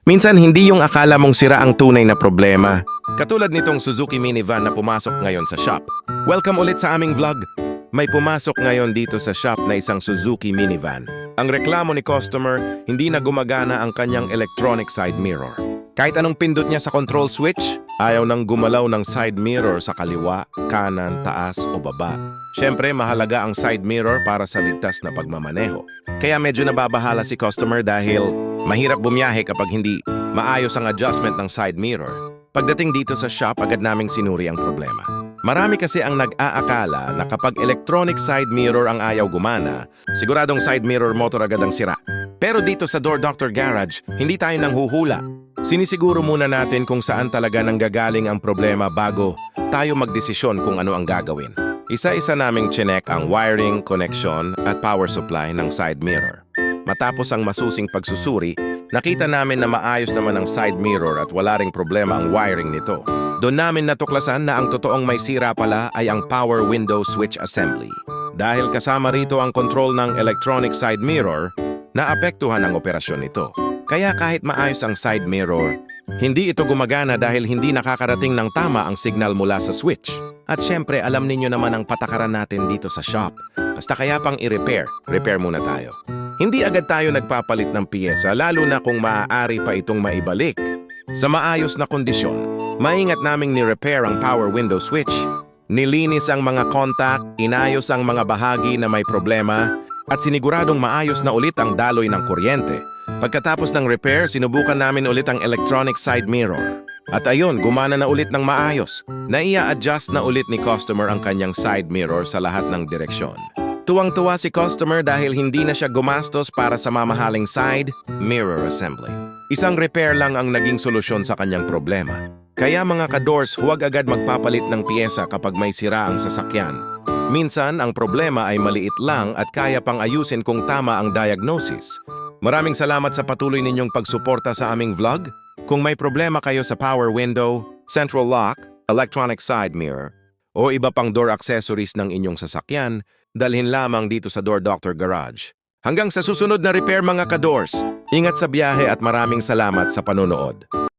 Minsan hindi yung akala mong sira ang tunay na problema. Katulad nitong Suzuki minivan na pumasok ngayon sa shop. Welcome ulit sa aming vlog. May pumasok ngayon dito sa shop na isang Suzuki minivan. Ang reklamo ni customer, hindi na gumagana ang kanyang electronic side mirror. Kahit anong pindot niya sa control switch, ayaw nang gumalaw ng side mirror sa kaliwa, kanan, taas o baba. Siyempre, mahalaga ang side mirror para sa ligtas na pagmamaneho. Kaya medyo nababahala si customer dahil mahirap bumiyahe kapag hindi maayos ang adjustment ng side mirror. Pagdating dito sa shop, agad naming sinuri ang problema. Marami kasi ang nag-aakala na kapag electronic side mirror ang ayaw gumana, siguradong side mirror motor agad ang sira. Pero dito sa Door Doctor Garage, hindi tayo nanghuhula. Sinisiguro muna natin kung saan talaga nanggagaling ang problema bago tayo magdesisyon kung ano ang gagawin. Isa-isa naming chinek ang wiring, connection at power supply ng side mirror. Matapos ang masusing pagsusuri, nakita namin na maayos naman ang side mirror at wala ring problema ang wiring nito. Doon namin natuklasan na ang totoong may sira pala ay ang power window switch assembly. Dahil kasama rito ang control ng electronic side mirror, naapektuhan ang operasyon nito. Kaya kahit maayos ang side mirror, hindi ito gumagana dahil hindi nakakarating ng tama ang signal mula sa switch. At syempre, alam ninyo naman ang patakaran natin dito sa shop. Basta kaya pang i-repair, repair muna tayo. Hindi agad tayo nagpapalit ng piyesa, lalo na kung maaari pa itong maibalik. Sa maayos na kondisyon, maingat naming ni-repair ang power window switch. Nilinis ang mga contact, inayos ang mga bahagi na may problema, at siniguradong maayos na ulit ang daloy ng kuryente. Pagkatapos ng repair, sinubukan namin ulit ang electronic side mirror. At ayun, gumana na ulit ng maayos. Naia-adjust na ulit ni customer ang kanyang side mirror sa lahat ng direksyon. Tuwang-tuwa si customer dahil hindi na siya gumastos para sa mamahaling side mirror assembly. Isang repair lang ang naging solusyon sa kanyang problema. Kaya mga ka-doors, huwag agad magpapalit ng piyesa kapag may sira ang sasakyan. Minsan, ang problema ay maliit lang at kaya pang ayusin kung tama ang diagnosis. Maraming salamat sa patuloy ninyong pagsuporta sa aming vlog. Kung may problema kayo sa power window, central lock, electronic side mirror, o iba pang door accessories ng inyong sasakyan, dalhin lamang dito sa Door Doctor Garage. Hanggang sa susunod na repair mga ka-doors, ingat sa biyahe at maraming salamat sa panonood.